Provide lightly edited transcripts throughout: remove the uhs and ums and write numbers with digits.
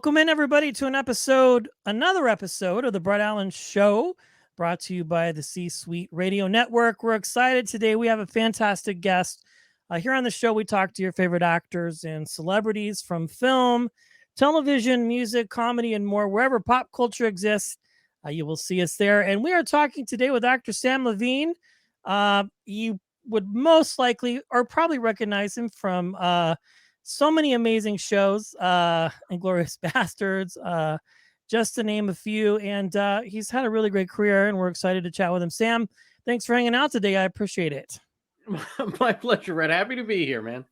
Welcome in, everybody, to another episode of the Brett Allen Show, brought to you by the C-Suite Radio Network. We're excited today. We have a fantastic guest. Here on the show, we talk to your favorite actors and celebrities from film, television, music, comedy, and more. Wherever pop culture exists, you will see us there. And we are talking today with actor Samm Levine. You would most likely or probably recognize him from so many amazing shows, Inglorious Bastards, just to name a few. And he's had a really great career, and we're excited to chat with him. Samm, thanks for hanging out today. I appreciate it. My pleasure, Red. Happy to be here, man.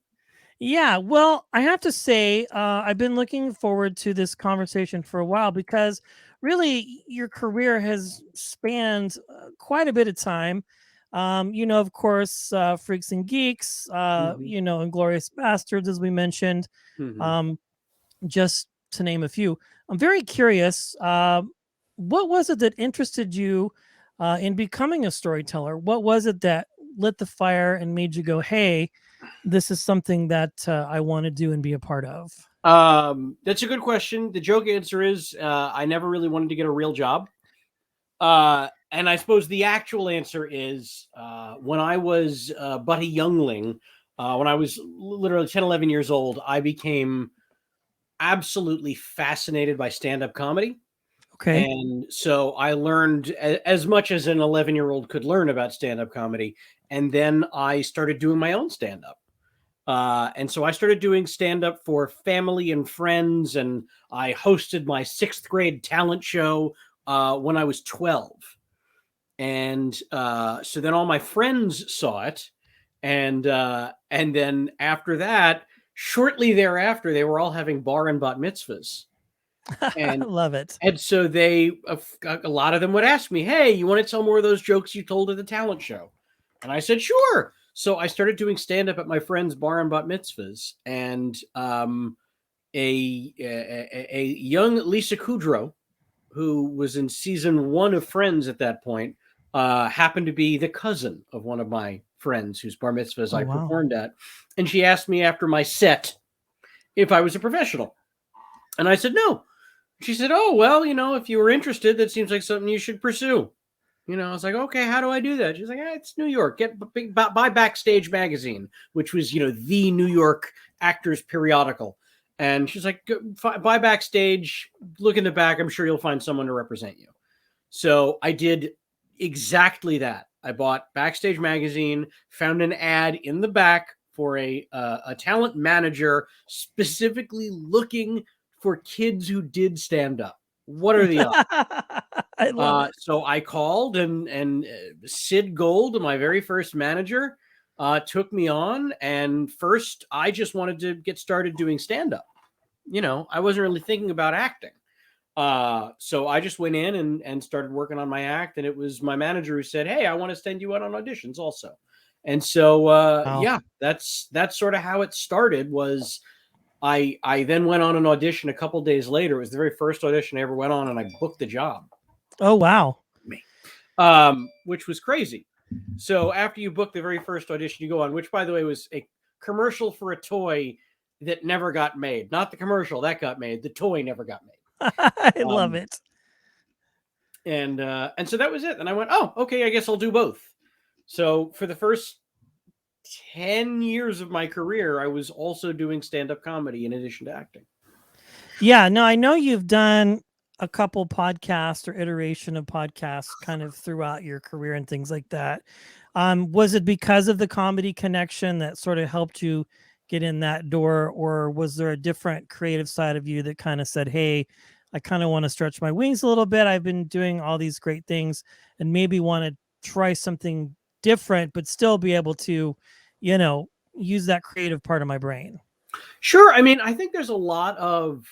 Yeah, well, I have to say, I've been looking forward to this conversation for a while because really your career has spanned quite a bit of time. Of course, Freaks and Geeks, Inglorious Bastards, as we mentioned, just to name a few. I'm very curious, what was it that interested you in becoming a storyteller? What was it that lit the fire and made you go, hey, this is something that I want to do and be a part of? That's a good question. The joke answer is I never really wanted to get a real job. And I suppose the actual answer is when I was but a youngling, when I was literally 10, 11 years old, I became absolutely fascinated by stand-up comedy. Okay. And so I learned as much as an 11-year-old could learn about stand-up comedy. And then I started doing my own stand-up. And so I started doing stand-up for family and friends, and I hosted my 6th grade talent show when I was 12. And so then all my friends saw it. And then after that, shortly thereafter, they were all having bar and bat mitzvahs. And love it. And so a lot of them would ask me, hey, you want to tell more of those jokes you told at the talent show? And I said, sure. So I started doing stand-up at my friend's bar and bat mitzvahs. And a young Lisa Kudrow, who was in season 1 of Friends at that point, happened to be the cousin of one of my friends whose bar mitzvahs I performed at. And she asked me after my set if I was a professional. And I said, no. She said, oh, well, if you were interested, that seems like something you should pursue. I was like, okay, how do I do that? She's like, it's New York. Buy Backstage magazine, which was, the New York actors periodical. And she's like, buy Backstage, look in the back. I'm sure you'll find someone to represent you. So I did exactly that. I bought Backstage magazine, found an ad in the back for a talent manager specifically looking for kids who did stand up. What are the odds? I love it. So I called and Sid Gold, my very first manager, took me on. And first, I just wanted to get started doing stand-up. I wasn't really thinking about acting. So I just went in and started working on my act. And it was my manager who said, hey, I want to send you out on auditions also. And so, Wow. yeah, that's sort of how it started. Was I then went on an audition a couple days later. It was the very first audition I ever went on, and I booked the job. Oh, wow. Which was crazy. So after you book the very first audition you go on, which, by the way, was a commercial for a toy that never got made. Not the commercial that got made. The toy never got made. I love it. And so that was it. And I went, oh, okay, I guess I'll do both. So for the first 10 years of my career, I was also doing stand-up comedy in addition to acting. Yeah, no, I know you've done a couple podcasts or iteration of podcasts kind of throughout your career and things like that. Was it because of the comedy connection that sort of helped you get in that door, or was there a different creative side of you that kind of said, hey, I kind of want to stretch my wings a little bit. I've been doing all these great things and maybe want to try something different, but still be able to, use that creative part of my brain? Sure. I mean, I think there's a lot of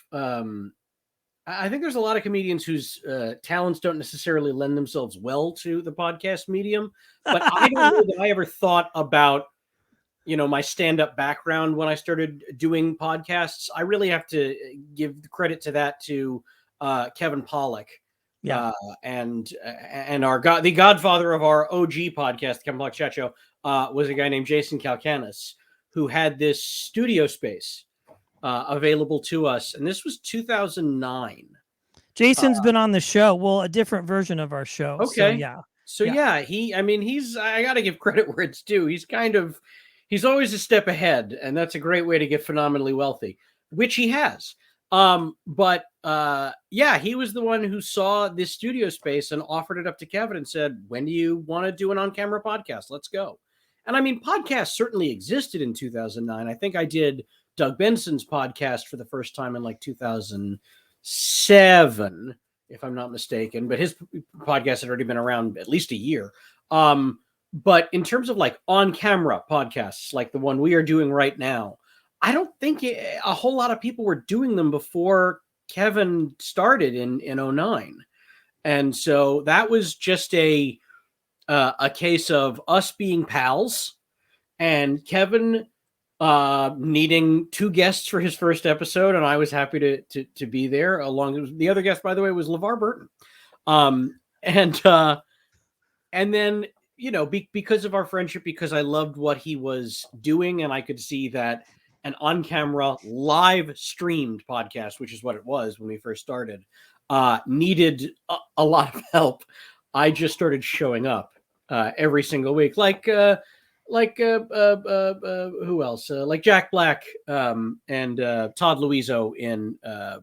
comedians whose talents don't necessarily lend themselves well to the podcast medium. But I don't know that I ever thought about, my stand-up background when I started doing podcasts. I really have to give credit to that to Kevin Pollak. Yeah. And the godfather of our OG podcast, Kevin Pollak Chat Show, was a guy named Jason Kalkanis, who had this studio space available to us, and this was 2009. Jason's been on the show. Well, a different version of our show. Okay. So yeah. So yeah, I got to give credit where it's due. He's always a step ahead, and that's a great way to get phenomenally wealthy, which he has. But yeah, he was the one who saw this studio space and offered it up to Kevin and said, "When do you want to do an on-camera podcast? Let's go." And I mean, podcasts certainly existed in 2009. I think I did Doug Benson's podcast for the first time in like 2007, if I'm not mistaken, but his podcast had already been around at least a year. But in terms of like on-camera podcasts, like the one we are doing right now, I don't think a whole lot of people were doing them before Kevin started in 2009. And so that was just a case of us being pals and Kevin needing 2 guests for his first episode, and I was happy to be there. Along the other guest, by the way, was LeVar Burton. And then, you know, because of our friendship, because I loved what he was doing, and I could see that an on-camera live streamed podcast, which is what it was when we first started, needed a lot of help. I just started showing up every single week, like who else? Like Jack Black and Todd Luizzo in I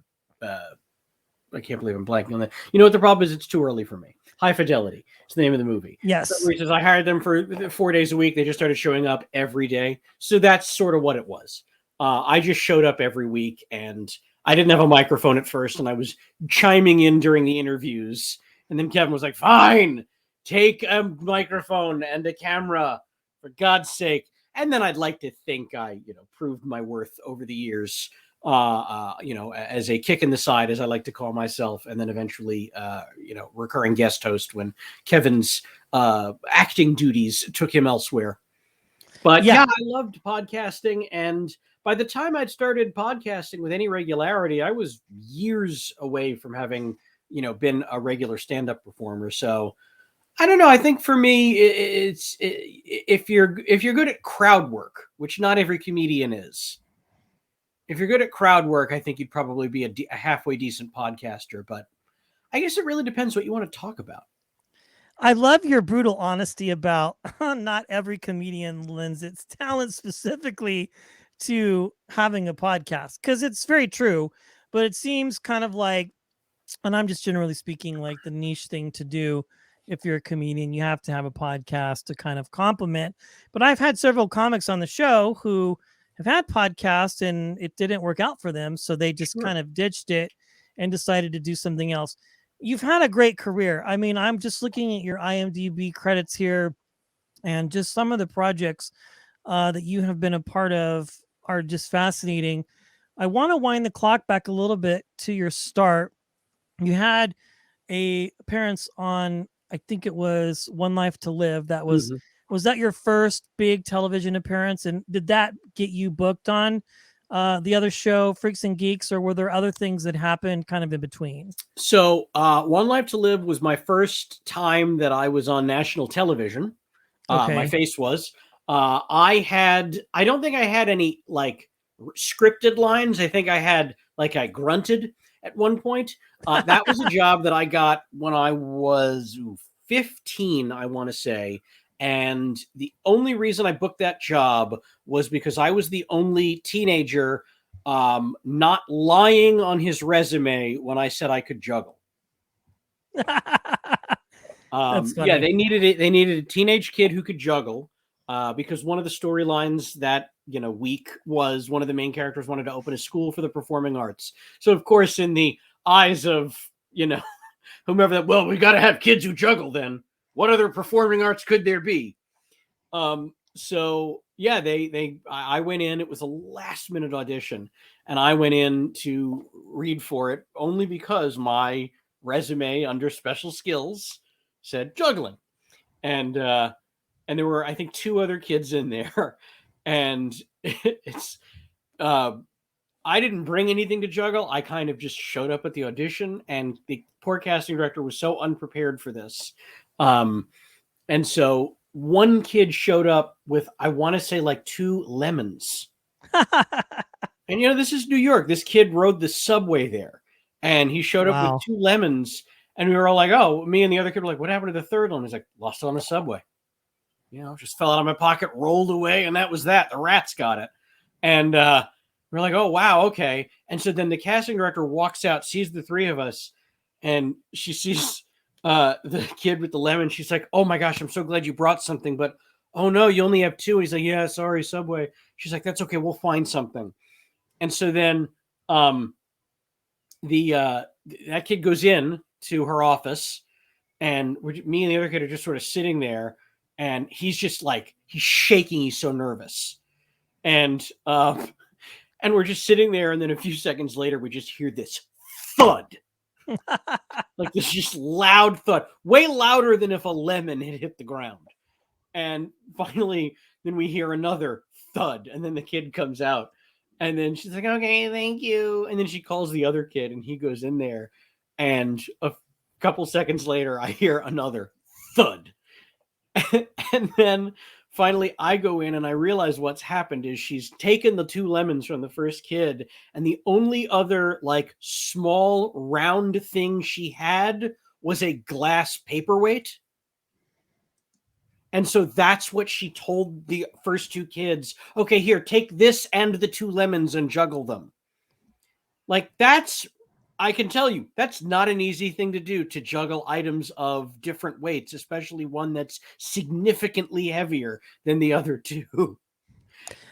can't believe I'm blanking on that. You know what the problem is? It's too early for me. High Fidelity. It's the name of the movie. Yes. So I hired them for 4 days a week. They just started showing up every day. So that's sort of what it was. I just showed up every week, and I didn't have a microphone at first, and I was chiming in during the interviews. And then Kevin was like, "Fine, take a microphone and a camera, for God's sake." And then I'd like to think I, proved my worth over the years, as a kick in the side, as I like to call myself, and then eventually, recurring guest host when Kevin's acting duties took him elsewhere. But yeah, I loved podcasting, and by the time I'd started podcasting with any regularity, I was years away from having, been a regular stand-up performer. So I don't know. I think for me, if you're good at crowd work, which not every comedian is. If you're good at crowd work, I think you'd probably be a halfway decent podcaster. But I guess it really depends what you want to talk about. I love your brutal honesty about not every comedian lends its talent specifically to having a podcast, because it's very true, but it seems kind of like, and I'm just generally speaking, like the niche thing to do. If you're a comedian, you have to have a podcast to kind of complement. But I've had several comics on the show who have had podcasts and it didn't work out for them. So they just kind of ditched it and decided to do something else. You've had a great career. I mean, I'm just looking at your IMDb credits here, and just some of the projects that you have been a part of are just fascinating. I want to wind the clock back a little bit to your start. You had a appearance on, I think it was One Life to Live. That was, was that your first big television appearance? And did that get you booked on the other show, Freaks and Geeks, or were there other things that happened kind of in between? So One Life to Live was my first time that I was on national television. My face was. I don't think I had any like scripted lines. I think I had I grunted at one point. That was a job that I got when I was 15, I want to say. And the only reason I booked that job was because I was the only teenager not lying on his resume when I said I could juggle. Yeah, they needed it. They needed a teenage kid who could juggle because one of the storylines that week was one of the main characters wanted to open a school for the performing arts. So of course, in the eyes of whomever that, well, we got to have kids who juggle. Then what other performing arts could there be? So yeah, I went in. It was a last minute audition, and I went in to read for it only because my resume under special skills said juggling, and there were, I think, 2 other kids in there, and it's I didn't bring anything to juggle. I kind of just showed up at the audition, and the poor casting director was so unprepared for this, and so one kid showed up with, I want to say, 2 lemons. And this is New York. This kid rode the subway there, and he showed up with 2 lemons, and we were all like, "Oh," me and the other kid were like, "What happened to the third one?" He's like, "Lost it on the subway. Just fell out of my pocket, rolled away, and that was that. The rats got it." And we're like, "Oh wow, okay." And so then the casting director walks out, sees the 3 of us, and she sees the kid with the lemon. She's like, "Oh my gosh, I'm so glad you brought something, but oh no, you only have 2." And he's like, "Yeah, sorry, subway." She's like, "That's okay, we'll find something." And so then that kid goes in to her office, and me and the other kid are just sort of sitting there, and he's just like, he's shaking. He's so nervous. And we're just sitting there, and then a few seconds later, we just hear this thud. Like this just loud thud, way louder than if a lemon had hit the ground. And finally, then we hear another thud, and then the kid comes out, and then she's like, "Okay, thank you." And then she calls the other kid, and he goes in there, and a couple seconds later, I hear another thud. And then finally I go in, and I realize what's happened is she's taken the 2 lemons from the first kid, and the only other like small round thing she had was a glass paperweight. And so that's what she told the first 2 kids. "Okay, here, take this and the 2 lemons and juggle them." Like I can tell you, that's not an easy thing to do, to juggle items of different weights, especially one that's significantly heavier than the other 2.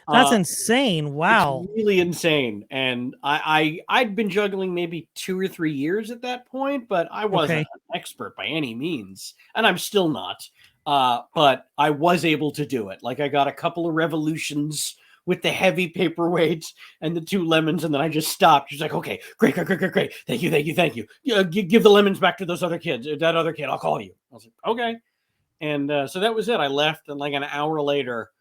That's insane. Wow. It's really insane. And I'd been juggling maybe 2 or 3 years at that point, but I wasn't an expert by any means, and I'm still not. But I was able to do it. Like I got a couple of revolutions with the heavy paperweight and the 2 lemons, and then I just stopped. She's like, "Okay, great. Thank you. Give the lemons back to those other kids. That other kid, I'll call you." I was like, "Okay." And so that was it. I left, and like an hour later,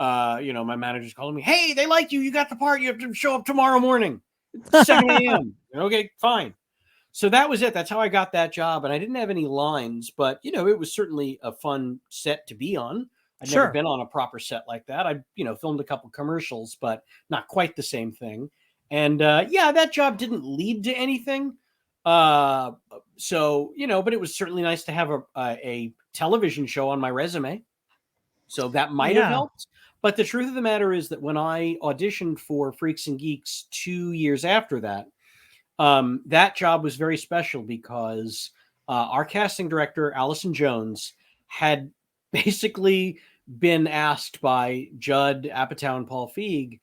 my manager's calling me, "Hey, they like you. You got the part. You have to show up tomorrow morning, 7 a.m. Okay, fine. So that was it. That's how I got that job. And I didn't have any lines, but it was certainly a fun set to be on. I'd never been on a proper set like that. I, filmed a couple commercials, but not quite the same thing. And that job didn't lead to anything. So, but it was certainly nice to have a television show on my resume. So that might have helped. But the truth of the matter is that when I auditioned for Freaks and Geeks 2 years after that, that job was very special because our casting director, Allison Jones, had basically been asked by Judd Apatow and Paul Feig,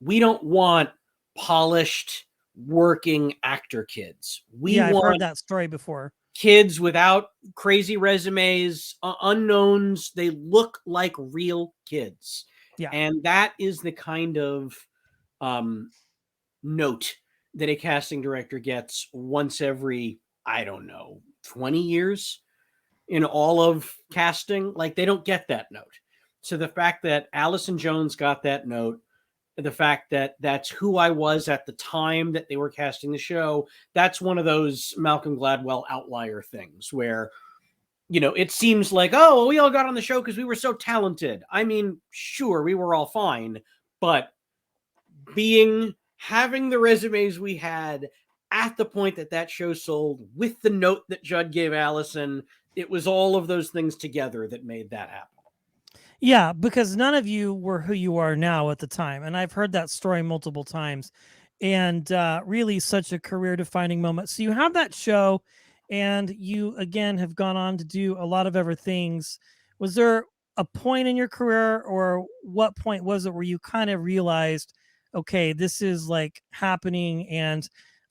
"We don't want polished working actor kids. I've heard that story before. Kids without crazy resumes, unknowns. They look like real kids." Yeah. And that is the kind of note that a casting director gets once every, I don't know, 20 years in all of casting. Like they don't get that note. So the fact that Allison Jones got that note, the fact that that's who I was at the time that they were casting the show, that's one of those Malcolm Gladwell outlier things where, it seems like, oh, we all got on the show because we were so talented. I mean, sure, we were all fine, but having the resumes we had at the point that show sold, with the note that Judd gave Allison, it was all of those things together that made that happen. Yeah, because none of you were who you are now at the time. And I've heard that story multiple times, and really such a career defining moment. So you have that show, and you again have gone on to do a lot of other things. Was there a point in your career, or what point was it where you kind of realized, okay, this is like happening, and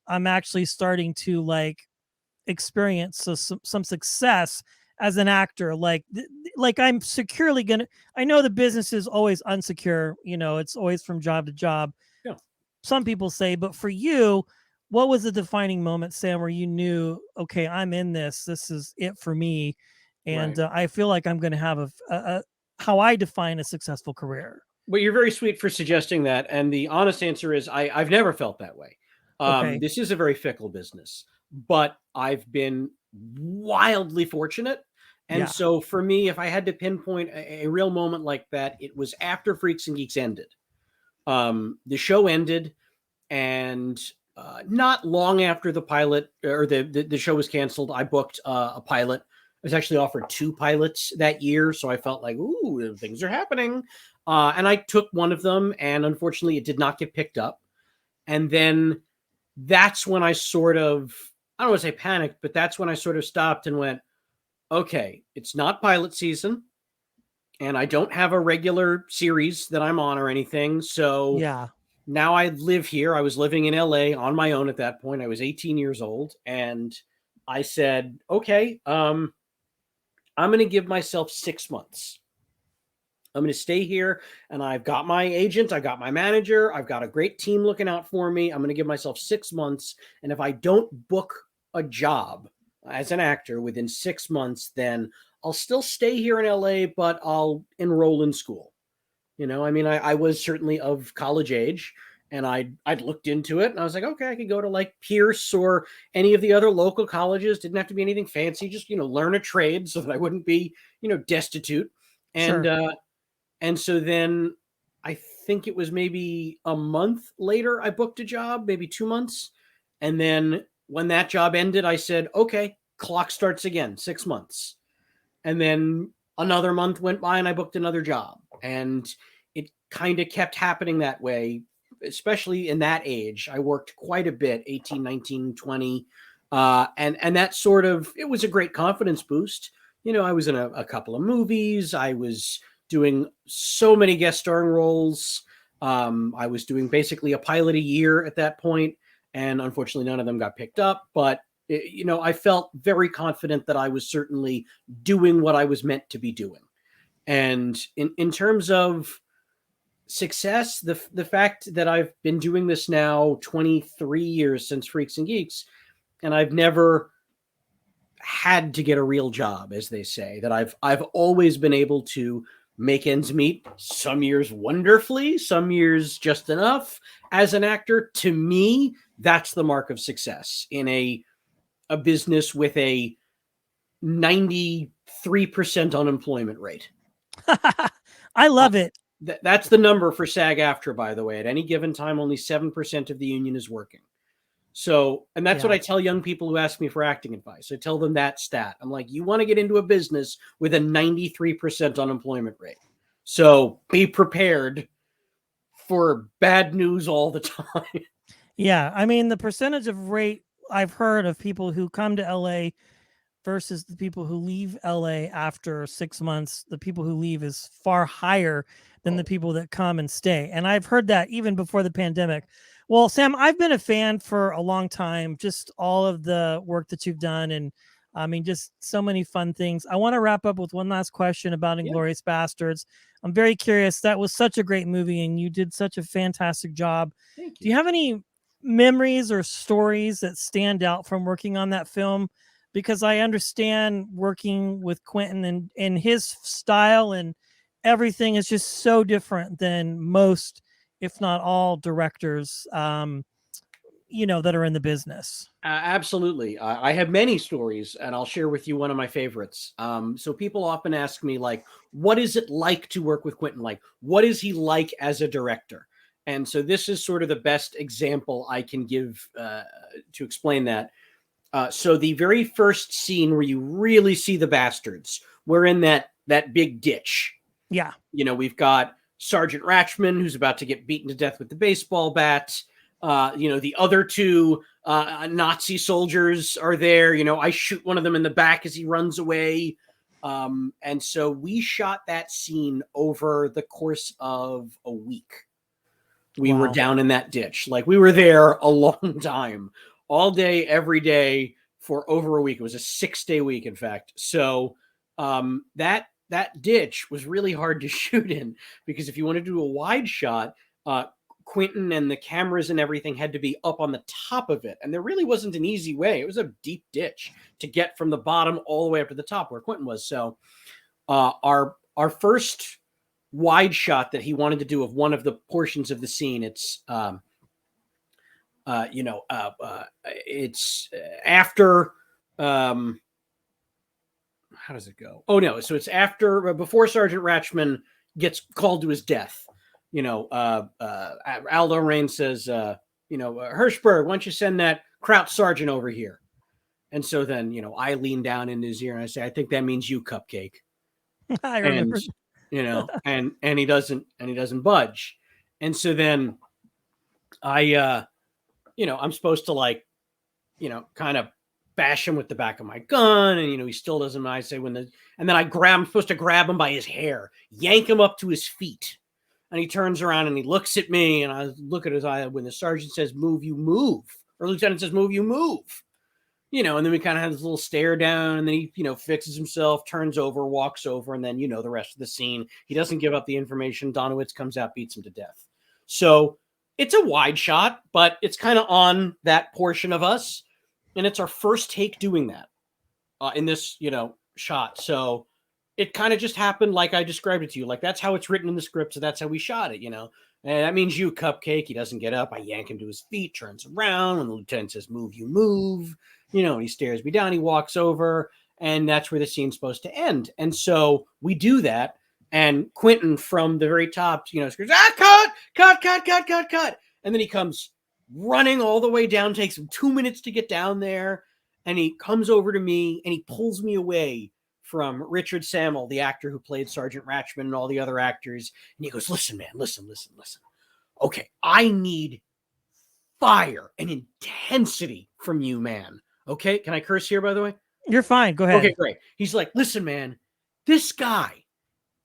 I'm actually starting to like experience some success as an actor? Like I'm securely gonna, I know the business is always unsecure, it's always from job to job. Yeah. Some people say, but for you, what was the defining moment, Sam, where you knew, okay, I'm in this is it for me, and I feel like I'm going to have a how I define a successful career? Well, you're very sweet for suggesting that, and the honest answer is I've never felt that way. This is a very fickle business, but I've been wildly fortunate. And so for me, if I had to pinpoint a real moment like that, it was after Freaks and Geeks ended, The show ended, and not long after the pilot or the show was canceled, I booked a pilot. I was actually offered 2 pilots that year, so I felt like, ooh, things are happening. And I took one of them, and unfortunately, it did not get picked up. And then that's when I sort of, I don't want to say panicked, but that's when I sort of stopped and went, okay, it's not pilot season, and I don't have a regular series that I'm on or anything. So Yeah. now I live here. I was living in LA on my own at that point. I was 18 years old, and I said, okay, I'm going to give myself 6 months. I'm going to stay here, and I've got my agent, I got my manager, I've got a great team looking out for me. I'm going to give myself 6 months, and if I don't book a job as an actor within 6 months, then I'll still stay here in LA, but I'll enroll in school. You know, I mean, I was certainly of college age, and I'd looked into it, and I was like, okay, I could go to like Pierce or any of the other local colleges. Didn't have to be anything fancy, just learn a trade so that I wouldn't be destitute. And Sure. and so then I think it was maybe a month later I booked a job, maybe 2 months, and then when that job ended, I said, okay, clock starts again, 6 months. And then another month went by and I booked another job. And it kind of kept happening that way, especially in that age. I worked quite a bit, 18, 19, 20. And that sort of, it was a great confidence boost. I was in a couple of movies. I was doing so many guest starring roles. I was doing basically a pilot a year at that point. And unfortunately, none of them got picked up. But I felt very confident that I was certainly doing what I was meant to be doing. And in terms of success, the fact that I've been doing this now 23 years since Freaks and Geeks, and I've never had to get a real job, as they say, that I've always been able to make ends meet, some years wonderfully, some years just enough as an actor. To me, that's the mark of success in a business with a 93% unemployment rate. I love it. That's the number for SAG-AFTRA, by the way. At any given time, only 7% of the union is working. So, and that's what I tell young people who ask me for acting advice. I tell them that stat. I'm like, you want to get into a business with a 93% unemployment rate. So be prepared for bad news all the time. Yeah. I mean, the percentage of rate I've heard of people who come to LA versus the people who leave LA after 6 months, the people who leave is far higher than the people that come and stay. And I've heard that even before the pandemic. Well, Sam, I've been a fan for a long time, just all of the work that you've done. And I mean, just so many fun things. I want to wrap up with one last question about Inglorious Bastards. I'm very curious. That was such a great movie, and you did such a fantastic job. Thank Do you have any memories or stories that stand out from working on that film? Because I understand working with Quentin and his style and everything is just so different than most, if not all, directors, that are in the business. Absolutely. I have many stories, and I'll share with you one of my favorites. So people often ask me, like, what is it like to work with Quentin? Like, what is he like as a director? And so this is sort of the best example I can give to explain that. So the very first scene where you really see the bastards, we're in that big ditch. Yeah. We've got Sergeant Ratchman, who's about to get beaten to death with the baseball bat. The other 2 Nazi soldiers are there. I shoot one of them in the back as he runs away. And so we shot that scene over the course of a week. We were down in that ditch. Like, we were there a long time, all day, every day for over a week. It was a 6-day week, in fact. So that ditch was really hard to shoot in, because if you want to do a wide shot, Quentin and the cameras and everything had to be up on the top of it. And there really wasn't an easy way. It was a deep ditch to get from the bottom all the way up to the top where Quentin was. So our first wide shot that he wanted to do of one of the portions of the scene, it's it's after how does it go? Oh no, so it's before Sergeant Ratchman gets called to his death. Aldo Rain says, Hirschberg, why don't you send that Kraut sergeant over here? And so then, I lean down in his ear and I say, I think that means you, Cupcake. I And, remember. and he doesn't budge. And so then I'm supposed to kind of bash him with the back of my gun. And, he still doesn't. I say and then I'm supposed to grab him by his hair, yank him up to his feet. And he turns around and he looks at me and I look at his eye. When the sergeant says, move, you move, or lieutenant says, move, you move, and then we kind of have this little stare down and then he, fixes himself, turns over, walks over. And then, the rest of the scene, he doesn't give up the information. Donowitz comes out, beats him to death. So it's a wide shot, but it's kind of on that portion of us. And it's our first take doing that in this, shot. So it kind of just happened like I described it to you. Like, that's how it's written in the script. So that's how we shot it, And that means you, Cupcake. He doesn't get up. I yank him to his feet, turns around. When the lieutenant says, move, you move. And he stares me down. He walks over. And that's where the scene's supposed to end. And so we do that. And Quentin from the very top, screams, cut. And then he comes running all the way down, takes him 2 minutes to get down there. And he comes over to me and he pulls me away from Richard Sammel, the actor who played Sergeant Ratchman and all the other actors. And he goes, listen, man, listen. Okay, I need fire and intensity from you, man. Okay, can I curse here, by the way? You're fine. Go ahead. Okay, great. He's like, listen, man, this guy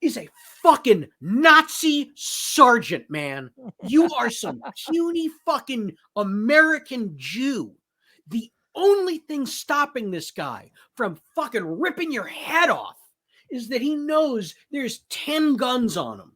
is a fucking Nazi sergeant, man. You are some puny fucking American Jew. The only thing stopping this guy from fucking ripping your head off is that he knows there's 10 guns on him.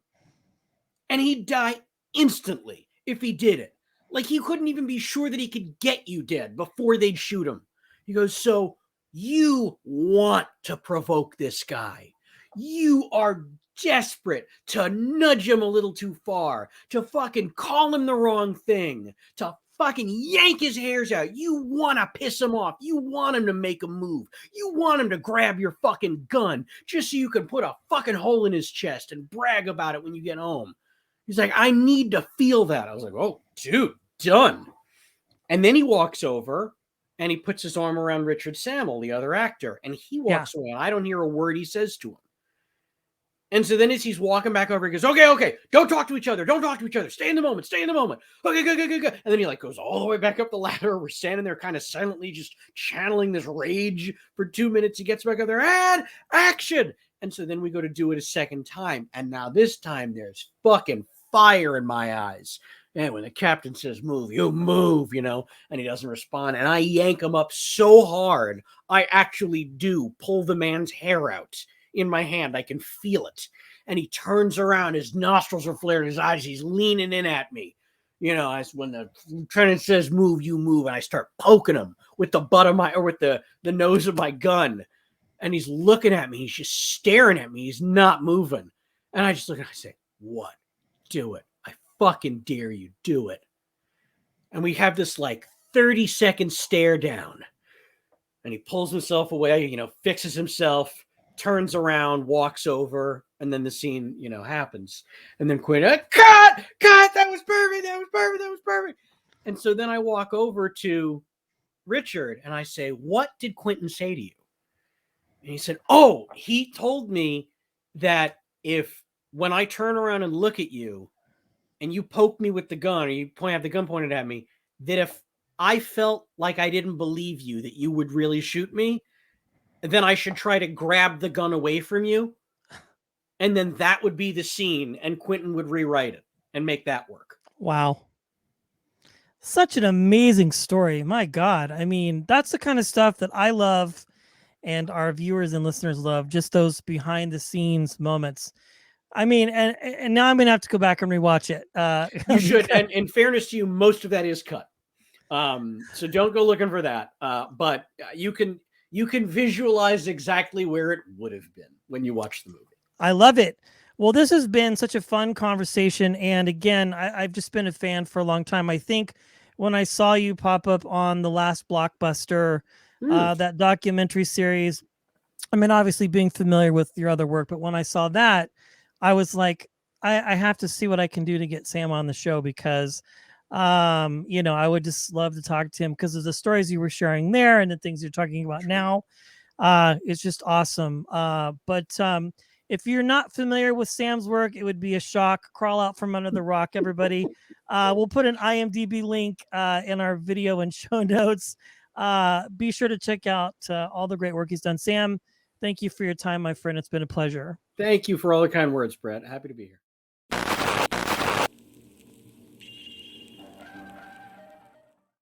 And he'd die instantly if he did it. Like, he couldn't even be sure that he could get you dead before they'd shoot him. He goes, so you want to provoke this guy. You are desperate to nudge him a little too far, to fucking call him the wrong thing, to fucking yank his hairs out. You want to piss him off. You want him to make a move. You want him to grab your fucking gun just so you can put a fucking hole in his chest and brag about it when you get home. He's like, I need to feel that. I was like, oh, dude, done. And then he walks over and he puts his arm around Richard Sammel, the other actor, and he walks away. And I don't hear a word he says to him. And so then as he's walking back over, he goes, okay, don't talk to each other. Stay in the moment. Okay, good. And then he goes all the way back up the ladder. We're standing there kind of silently just channeling this rage for 2 minutes. He gets back up there and action. And so then we go to do it a second time. And now this time there's fucking fire in my eyes. And when the captain says, move, you move, and he doesn't respond. And I yank him up so hard, I actually do pull the man's hair out in my hand. I can feel it. And he turns around, his nostrils are flared, his eyes, he's leaning in at me. When the lieutenant says, move, you move. And I start poking him with the butt of with the nose of my gun. And he's looking at me. He's just staring at me. He's not moving. And I just look and I say, what? Do it. I fucking dare you. Do it. And we have this 30-second stare down. And he pulls himself away, fixes himself, turns around, walks over, and then the scene, happens. And then Quentin, cut, that was perfect. And so then I walk over to Richard and I say, what did Quentin say to you? And he said, oh, he told me that when I turn around and look at you and you poke me with the gun or you have the gun pointed at me, that if I felt like I didn't believe you, that you would really shoot me, then I should try to grab the gun away from you. And then that would be the scene and Quentin would rewrite it and make that work. Wow. Such an amazing story. My God. I mean, that's the kind of stuff that I love and our viewers and listeners love, just those behind the scenes moments. I mean, and now I'm going to have to go back and rewatch it. You should. And in fairness to you, most of that is cut. So don't go looking for that. But you can visualize exactly where it would have been when you watch the movie. I love it. Well, this has been such a fun conversation. And again, I've just been a fan for a long time. I think when I saw you pop up on The Last Blockbuster, that documentary series, I mean, obviously being familiar with your other work, but when I saw that, I was like, I have to see what I can do to get Samm on the show, because I would just love to talk to him because of the stories you were sharing there and the things you're talking about now. It's just awesome. But if you're not familiar with Samm's work, it would be a shock. Crawl out from under the rock, everybody. We'll put an IMDb link in our video and show notes. Be sure to check out all the great work he's done. Samm, thank you for your time, my friend. It's been a pleasure. Thank you for all the kind words, Brett. Happy to be here.